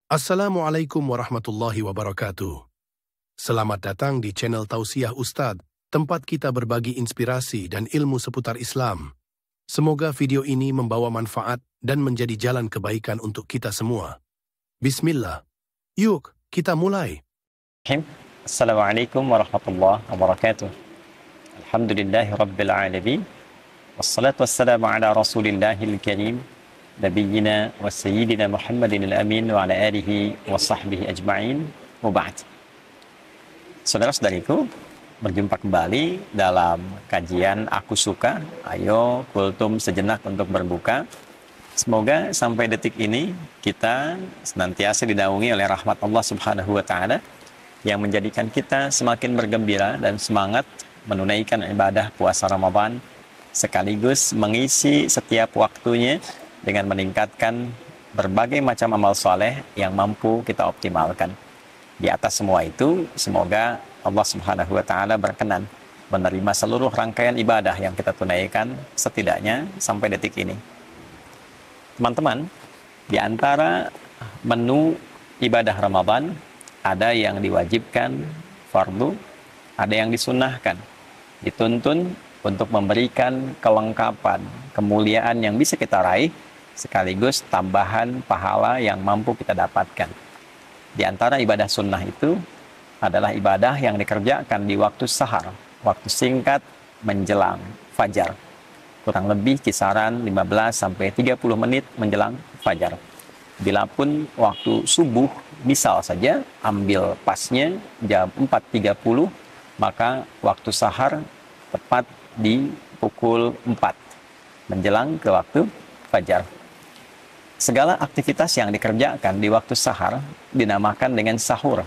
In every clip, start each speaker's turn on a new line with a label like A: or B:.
A: Assalamualaikum warahmatullahi wabarakatuh. Selamat datang di channel Tausiah Ustadz, tempat kita berbagi inspirasi dan ilmu seputar Islam. Semoga video ini membawa manfaat dan menjadi jalan kebaikan untuk kita semua. Bismillah. Yuk, kita mulai.
B: Assalamualaikum warahmatullahi wabarakatuh. Alhamdulillahi rabbil alamin. Wassalatu wassalamu ala rasulillahil karim. Nabiyyina wa sayyidina Muhammadin al-amin wa ala alihi wa sahbihi ajma'in wa ba'd. Saudara-saudariku, berjumpa kembali dalam kajian Aku Suka. Ayo kultum sejenak untuk berbuka. Semoga sampai detik ini kita senantiasa dinaungi oleh rahmat Allah Subhanahu wa taala yang menjadikan kita semakin bergembira dan semangat menunaikan ibadah puasa Ramadan, sekaligus mengisi setiap waktunya dengan meningkatkan berbagai macam amal soleh yang mampu kita optimalkan. Di atas semua itu, semoga Allah Subhanahu wa taala berkenan menerima seluruh rangkaian ibadah yang kita tunaikan setidaknya sampai detik ini. Teman-teman, di antara menu ibadah Ramadan ada yang diwajibkan fardu, ada yang disunnahkan, dituntun untuk memberikan kelengkapan, kemuliaan yang bisa kita raih, sekaligus tambahan pahala yang mampu kita dapatkan. Di antara ibadah sunnah itu adalah ibadah yang dikerjakan di waktu sahar, waktu singkat menjelang fajar. Kurang lebih kisaran 15-30 menit menjelang fajar. Bilapun waktu subuh, misal saja ambil pasnya jam 4.30, maka waktu sahar tepat di pukul 4 menjelang ke waktu fajar. Segala aktivitas yang dikerjakan di waktu sahar dinamakan dengan sahur.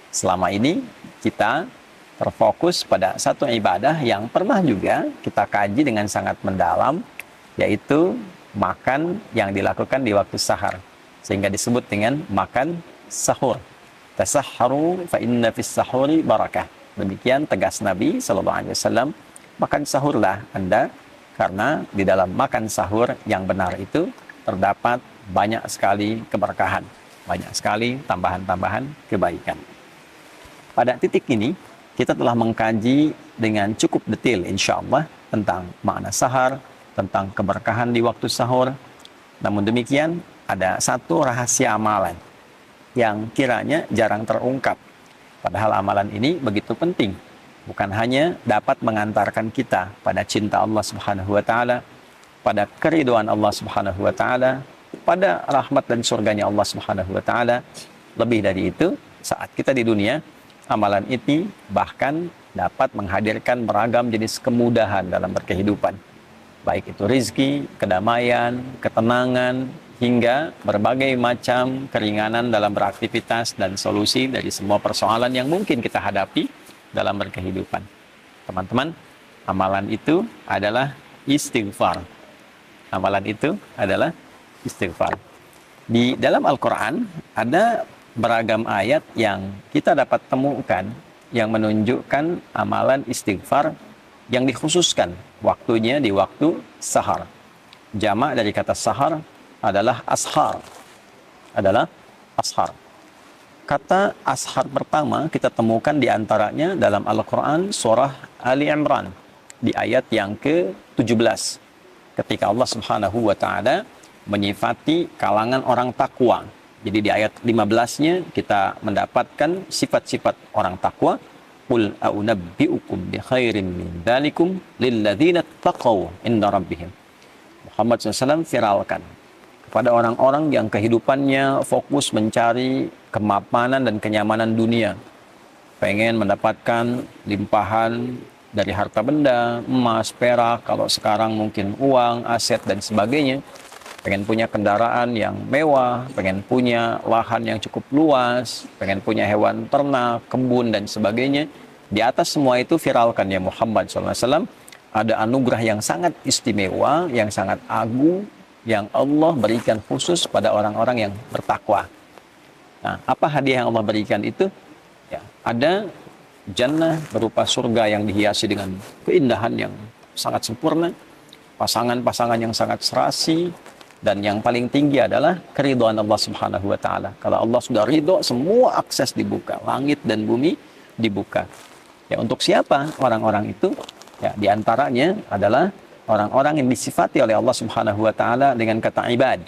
B: Selama ini kita terfokus pada satu ibadah yang pernah juga kita kaji dengan sangat mendalam, yaitu makan yang dilakukan di waktu sahar, sehingga disebut dengan makan sahur. Tasahharu fa inna fis sahuri barakah. Demikian tegas Nabi SAW, makan sahurlah Anda, karena di dalam makan sahur yang benar itu terdapat banyak sekali keberkahan, banyak sekali tambahan-tambahan kebaikan. Pada titik ini, kita telah mengkaji dengan cukup detail insya Allah tentang makna sahar, tentang keberkahan di waktu sahur. Namun demikian, ada satu rahasia amalan yang kiranya jarang terungkap. Padahal amalan ini begitu penting. Bukan hanya dapat mengantarkan kita pada cinta Allah Subhanahu wa taala, pada keriduan Allah Subhanahu wa taala, pada rahmat dan surganya Allah Subhanahu wa taala. Lebih dari itu, saat kita di dunia, amalan ini bahkan dapat menghadirkan beragam jenis kemudahan dalam berkehidupan. Baik itu rizki, kedamaian, ketenangan, hingga berbagai macam keringanan dalam beraktivitas dan solusi dari semua persoalan yang mungkin kita hadapi dalam berkehidupan. Teman-teman, amalan itu adalah istighfar. Amalan itu adalah istighfar. Di dalam Al-Quran ada beragam ayat yang kita dapat temukan yang menunjukkan amalan istighfar yang dikhususkan waktunya di waktu sahar. Jamak dari kata sahar adalah ashar. Adalah ashar. Kata ashar pertama kita temukan di antaranya dalam Al-Quran surah Ali Imran di ayat yang ke-17. Ketika Allah Subhanahu wa taala menyifati kalangan orang takwa. Jadi di ayat 15-nya kita mendapatkan sifat-sifat orang takwa. Qul a'unabbi'ukum bi khairin min dzalikum lil ladzina taqaw inda rabbihim. Muhammad SAW viralkan kepada orang-orang yang kehidupannya fokus mencari kemapanan dan kenyamanan dunia. Pengen mendapatkan limpahan dari harta benda, emas, perak, kalau sekarang mungkin uang, aset, dan sebagainya. Pengen punya kendaraan yang mewah, pengen punya lahan yang cukup luas, pengen punya hewan ternak, kebun, dan sebagainya. Di atas semua itu viralkan ya Muhammad SAW, ada anugerah yang sangat istimewa, yang sangat agung, yang Allah berikan khusus pada orang-orang yang bertakwa. Nah, apa hadiah yang Allah berikan itu? Ya, ada jannah berupa surga yang dihiasi dengan keindahan yang sangat sempurna, pasangan-pasangan yang sangat serasi, Dan yang paling tinggi adalah keridhaan Allah Subhanahu wa taala. Kalau Allah sudah ridho, semua akses dibuka, langit dan bumi dibuka. Ya, untuk siapa orang-orang itu? Ya, di antaranya adalah orang-orang yang disifati oleh Allah Subhanahu wa taala dengan kata ibad.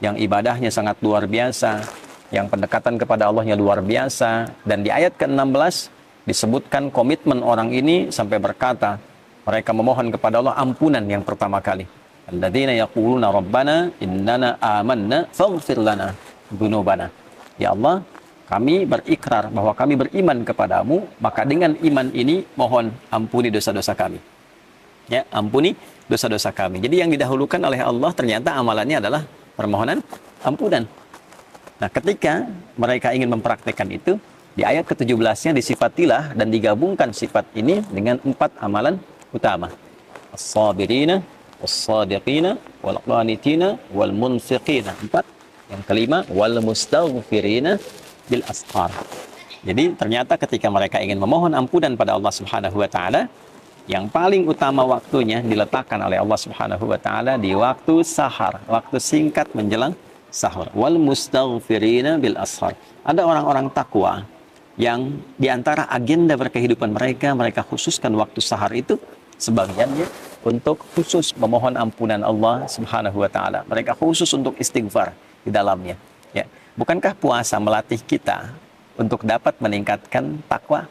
B: Yang ibadahnya sangat luar biasa, yang pendekatan kepada Allahnya luar biasa. Dan di ayat ke-16 disebutkan komitmen orang ini sampai berkata, mereka memohon kepada Allah ampunan yang pertama kali. Alladzina yaquluna rabbana innana amanna faghfir lana dzunubana. Ya Allah, kami berikrar bahwa kami beriman kepadamu, maka dengan iman ini mohon ampuni dosa-dosa kami. Ya, ampuni dosa-dosa kami. Jadi yang didahulukan oleh Allah ternyata amalannya adalah permohonan ampunan. Nah, ketika mereka ingin mempraktekkan itu, di ayat ke-17-nya disifatilah dan digabungkan sifat ini dengan 4 amalan utama. As-sabirina, was-sadiqina, wal-qanitina, wal-munfiqina. 4. Yang kelima, wal-mustaghfirina bil ashar. Jadi ternyata ketika mereka ingin memohon ampunan pada Allah Subhanahu wa taala, yang paling utama waktunya diletakkan oleh Allah Subhanahu wa taala di waktu sahar, waktu singkat menjelang sahur. Wal mustaghfirina bil ashar. Ada orang-orang takwa yang diantara agenda berkehidupan mereka, mereka khususkan waktu sahar itu sebagiannya untuk khusus memohon ampunan Allah Subhanahu wa taala. Mereka khusus untuk istighfar di dalamnya. Ya. Bukankah puasa melatih kita untuk dapat meningkatkan takwa?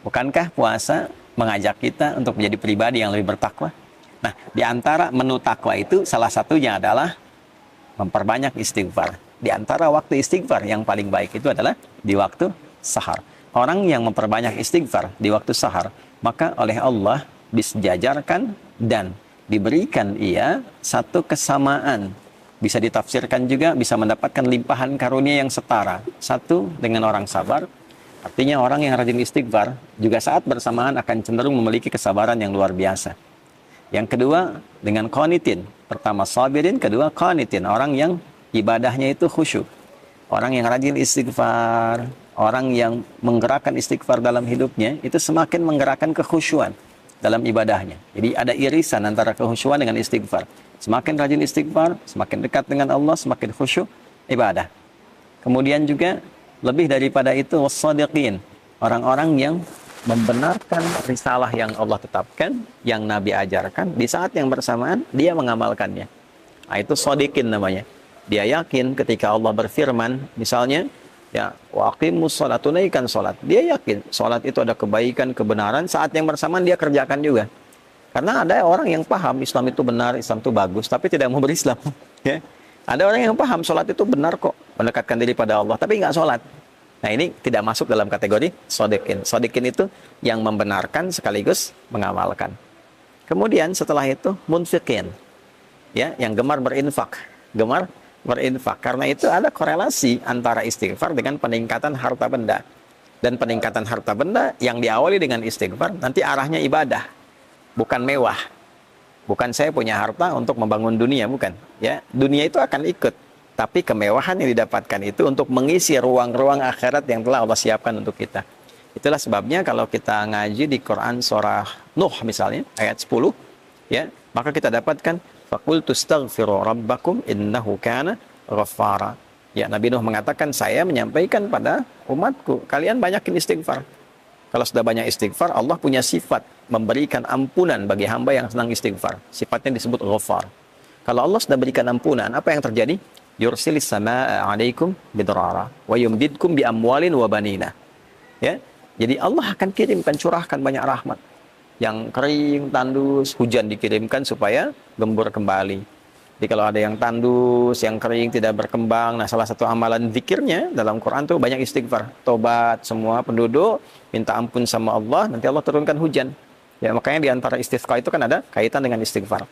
B: Bukankah puasa mengajak kita untuk menjadi pribadi yang lebih bertakwa? Nah, di antara menu takwa itu salah satunya adalah memperbanyak istighfar. Di antara waktu istighfar yang paling baik itu adalah di waktu sahar. Orang yang memperbanyak istighfar di waktu sahar, maka oleh Allah disejajarkan dan diberikan ia satu kesamaan. Bisa ditafsirkan juga, bisa mendapatkan limpahan karunia yang setara. Satu, dengan orang sabar. Artinya orang yang rajin istighfar juga saat bersamaan akan cenderung memiliki kesabaran yang luar biasa. Yang kedua, dengan qanitin. Pertama sabirin, kedua qanitin. Orang yang ibadahnya itu khusyuk. Orang yang rajin istighfar, orang yang menggerakkan istighfar dalam hidupnya, itu semakin menggerakkan kekhusyuan dalam ibadahnya. Jadi ada irisan antara kekhusyuan dengan istighfar. Semakin rajin istighfar, semakin dekat dengan Allah, semakin khusyuk ibadah. Kemudian juga lebih daripada itu, was-sadiqin, orang-orang yang membenarkan risalah yang Allah tetapkan, yang Nabi ajarkan, di saat yang bersamaan dia mengamalkannya. Nah, itu shadiqin namanya. Dia yakin ketika Allah berfirman, misalnya, ya, waqimus sholat, tunaikan sholat. Dia yakin sholat itu ada kebaikan, kebenaran, saat yang bersamaan dia kerjakan juga. Karena ada orang yang paham Islam itu benar, Islam itu bagus, tapi tidak mau berislam. Ya. Ada orang yang paham sholat itu benar kok, mendekatkan diri pada Allah, tapi nggak sholat. Nah, ini tidak masuk dalam kategori shadiqin. Shadiqin itu yang membenarkan sekaligus mengamalkan. Kemudian setelah itu munfiqin, ya, yang gemar berinfak, gemar berinfak. Karena itu ada korelasi antara istighfar dengan peningkatan harta benda. Dan peningkatan harta benda yang diawali dengan istighfar nanti arahnya ibadah, bukan mewah. Bukan saya punya harta untuk membangun dunia, bukan. Ya, dunia itu akan ikut. Tapi kemewahan yang didapatkan itu untuk mengisi ruang-ruang akhirat yang telah Allah siapkan untuk kita. Itulah sebabnya kalau kita ngaji di Quran surah Nuh misalnya, ayat 10, ya, maka kita dapatkan faqultu astaghfiru rabbakum innahu kana ghaffara. Ya, Nabi Nuh mengatakan, saya menyampaikan pada umatku, kalian banyakin istighfar. Kalau sudah banyak istighfar, Allah punya sifat memberikan ampunan bagi hamba yang senang istighfar. Sifatnya disebut Ghaffar. Kalau Allah sudah berikan ampunan, apa yang terjadi? Yursilis samaa'a 'alaikum bidrara wa yumdidkum bi amwalin wa banina. Ya. Jadi Allah akan kirimkan, curahkan banyak rahmat. Yang kering, tandus, hujan dikirimkan supaya gembur kembali. Jadi kalau ada yang tandus, yang kering, tidak berkembang, nah salah satu amalan zikirnya dalam Quran tuh banyak istighfar. Tobat semua penduduk, minta ampun sama Allah, nanti Allah turunkan hujan. Ya, makanya di antara istisqa itu kan ada kaitan dengan istighfar.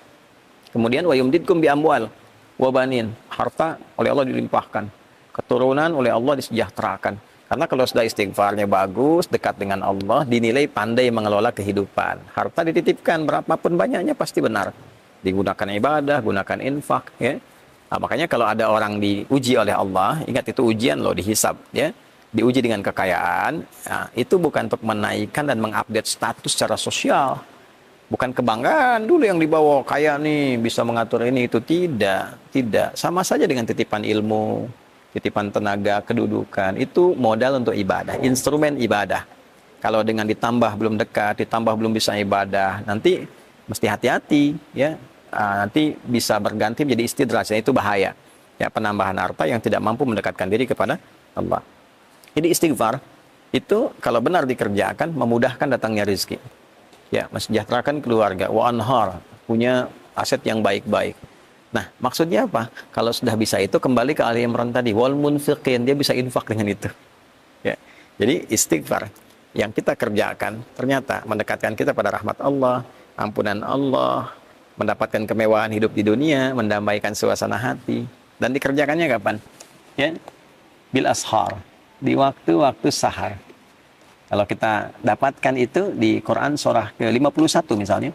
B: Kemudian wa yumdidkum bi amwal wa banin, harta oleh Allah dilimpahkan, keturunan oleh Allah disejahterakan. Karena kalau sudah istighfarnya bagus, dekat dengan Allah, dinilai pandai mengelola kehidupan. Harta dititipkan berapapun banyaknya pasti benar. Digunakan ibadah, gunakan infak, ya. Nah, makanya kalau ada orang diuji oleh Allah, ingat itu ujian loh, dihisab, ya. Diuji dengan kekayaan, nah, itu bukan untuk menaikkan dan mengupdate status secara sosial. Bukan kebanggaan dulu yang dibawa, kayak nih bisa mengatur ini itu. Tidak. Sama saja dengan titipan ilmu, titipan tenaga, kedudukan. Itu modal untuk ibadah, instrumen ibadah. Kalau dengan ditambah belum dekat, ditambah belum bisa ibadah, nanti mesti hati-hati ya. Nanti bisa berganti menjadi istidraj, itu bahaya. Ya, penambahan harta yang tidak mampu mendekatkan diri kepada Allah. Jadi istighfar itu kalau benar dikerjakan memudahkan datangnya rezeki. Ya, mensejahterakan keluarga, wa anhar, punya aset yang baik-baik. Nah, maksudnya apa? Kalau sudah bisa itu, kembali ke Ali Imran tadi, wal munfiqin, dia bisa infak dengan itu. Ya. Jadi istighfar yang kita kerjakan ternyata mendekatkan kita pada rahmat Allah, ampunan Allah, mendapatkan kemewahan hidup di dunia, mendamaikan suasana hati. Dan dikerjakannya kapan? Ya, bil ashar, di waktu-waktu sahar. Kalau kita dapatkan itu di Quran surah ke-51 misalnya,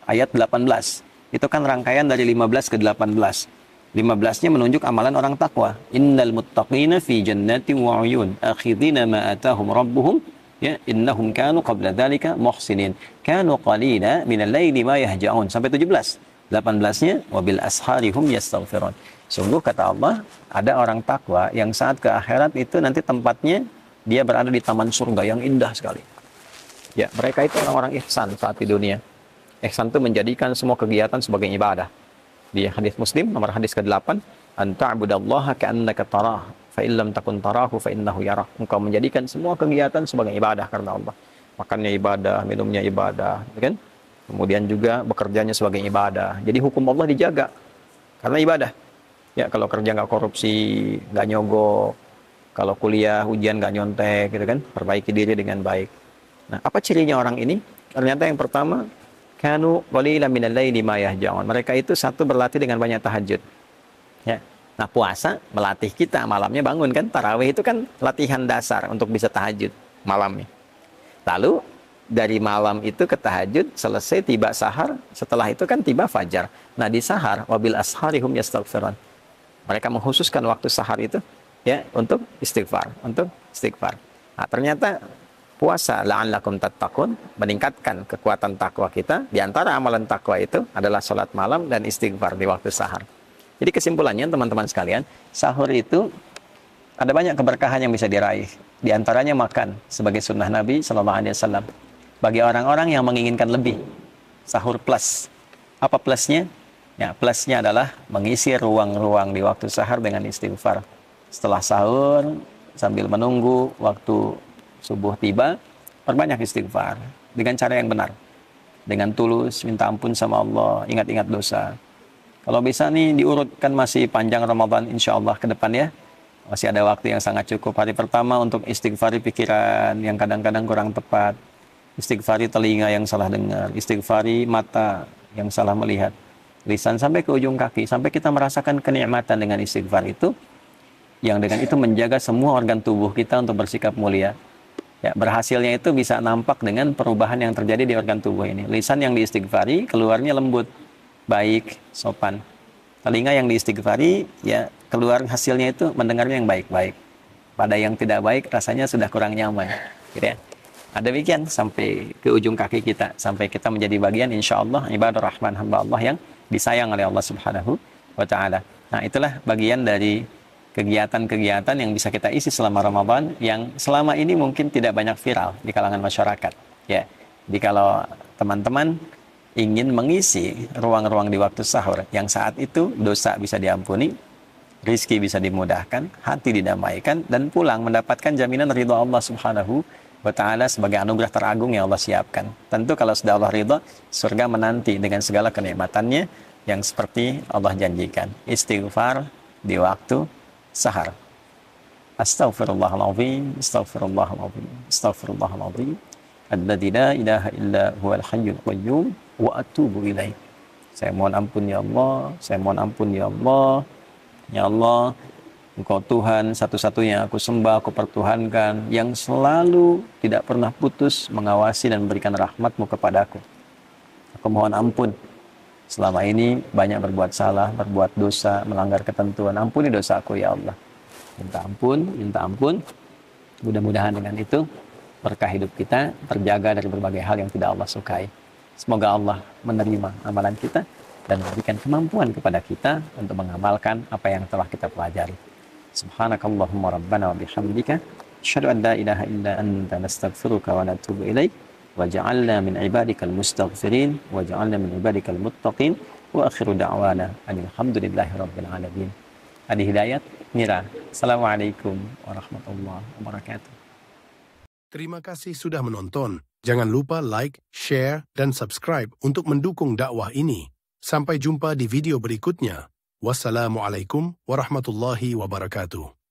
B: ayat 18. Itu kan rangkaian dari 15 ke 18. 15-nya menunjuk amalan orang takwa. Innal muttaqina fi jannatin wa 'uyun, akhidhina ma atahum rabbuhum, ya, innahum kanu qabla dzalika muhsinin. Kanu qalila minal laili ma yahja'un. Sampai 17. 18-nya wabil asharihum yastaghfirun. Sungguh kata Allah, ada orang takwa yang saat ke akhirat itu nanti tempatnya dia berada di taman surga yang indah sekali. Ya, mereka itu orang-orang ihsan saat di dunia. Ihsan itu menjadikan semua kegiatan sebagai ibadah. Di hadis Muslim nomor hadis ke-8, "Anta'budallaha ka'annaka tarah, fa illam takun tarahu fa innahu yarah." Engkau menjadikan semua kegiatan sebagai ibadah karena Allah. Makannya ibadah, minumnya ibadah, kan? Kemudian juga bekerjanya sebagai ibadah. Jadi hukum Allah dijaga karena ibadah. Ya, kalau kerja nggak korupsi, nggak nyogok, kalau kuliah, ujian nggak nyontek, gitu kan, perbaiki diri dengan baik. Nah, apa cirinya orang ini? Ternyata yang pertama, kanu qalilan minal laili ma yahja'un. Mereka itu satu berlatih dengan banyak tahajud. Ya. Nah, puasa melatih kita malamnya bangun kan, tarawih itu kan latihan dasar untuk bisa tahajud malamnya. Lalu dari malam itu ke tahajud, selesai tiba sahar, setelah itu kan tiba fajar. Nah, di sahar wabil asharihum yastaghfirun. Mereka mengkhususkan waktu sahar itu ya untuk istighfar. Nah, ternyata puasa la'allakum tattaqun meningkatkan kekuatan takwa kita. Di antara amalan takwa itu adalah salat malam dan istighfar di waktu sahar. Jadi kesimpulannya teman-teman sekalian, sahur itu ada banyak keberkahan yang bisa diraih. Di antaranya makan sebagai sunnah Nabi SAW. Bagi orang-orang yang menginginkan lebih, sahur plus. Apa plusnya? Ya, plusnya adalah mengisi ruang-ruang di waktu sahar dengan istighfar. Setelah sahur, sambil menunggu waktu subuh tiba, perbanyak istighfar dengan cara yang benar. Dengan tulus, minta ampun sama Allah, ingat-ingat dosa. Kalau bisa nih diurutkan, masih panjang Ramadan insya Allah ke depan ya. Masih ada waktu yang sangat cukup. Hari pertama untuk istighfari pikiran yang kadang-kadang kurang tepat. Istighfari telinga yang salah dengar. Istighfari mata yang salah melihat. Lisan sampai ke ujung kaki. Sampai kita merasakan kenikmatan dengan istighfar itu. Yang dengan itu menjaga semua organ tubuh kita untuk bersikap mulia. Ya, berhasilnya itu bisa nampak dengan perubahan yang terjadi di organ tubuh ini. Lisan yang diistighfari, keluarnya lembut, baik, sopan. Telinga yang diistighfari, ya keluar hasilnya itu mendengarnya yang baik-baik. Pada yang tidak baik, rasanya sudah kurang nyaman. Gitu ya. Ada demikian sampai ke ujung kaki kita. Sampai kita menjadi bagian, insya Allah, ibadah rahman hamba Allah yang disayang oleh Allah Subhanahu wa Ta'ala. Nah, itulah bagian dari kegiatan-kegiatan yang bisa kita isi selama Ramadan yang selama ini mungkin tidak banyak viral di kalangan masyarakat. Ya, jadi kalau teman-teman ingin mengisi ruang-ruang di waktu sahur yang saat itu dosa bisa diampuni, rizki bisa dimudahkan, hati didamaikan, dan pulang mendapatkan jaminan ridha Allah Subhanahu wa Ta'ala sebagai anugerah teragung yang Allah siapkan. Tentu kalau sudah Allah ridha, surga menanti dengan segala kenikmatannya yang seperti Allah janjikan. Istighfar di waktu sahar. Astaghfirullahaladzim, astaghfirullahaladzim, astaghfirullahaladzim. Alladzi la ilaha illa huwal hayyul qayyum wa atubu ilaih. Saya mohon ampun ya Allah, saya mohon ampun ya Allah. Ya Allah, Engkau Tuhan satu-satunya aku sembah, aku pertuhankan, yang selalu tidak pernah putus mengawasi dan memberikan rahmat-Mu kepadaku. Aku mohon ampun. Selama ini banyak berbuat salah, berbuat dosa, melanggar ketentuan. Ampuni dosaku ya Allah. Minta ampun, minta ampun. Mudah-mudahan dengan itu berkah hidup kita terjaga dari berbagai hal yang tidak Allah sukai. Semoga Allah menerima amalan kita dan memberikan kemampuan kepada kita untuk mengamalkan apa yang telah kita pelajari. Subhanakallahumma rabbana wa bihamdika asyhadu an la ilaha illa anta nastaghfiruka wa natubu ilaik waj'alna min ibadikal mustaghfirin waj'alna min ibadikal muttaqin wa akhiru da'wana alhamdulillahi rabbil alamin. Adi Hidayat, Mira. Assalamualaikum warahmatullahi wabarakatuh.
A: Terima kasih sudah menonton. Jangan lupa like, share, dan subscribe untuk mendukung dakwah ini. Sampai jumpa di video berikutnya. Wassalamualaikum warahmatullahi wabarakatuh.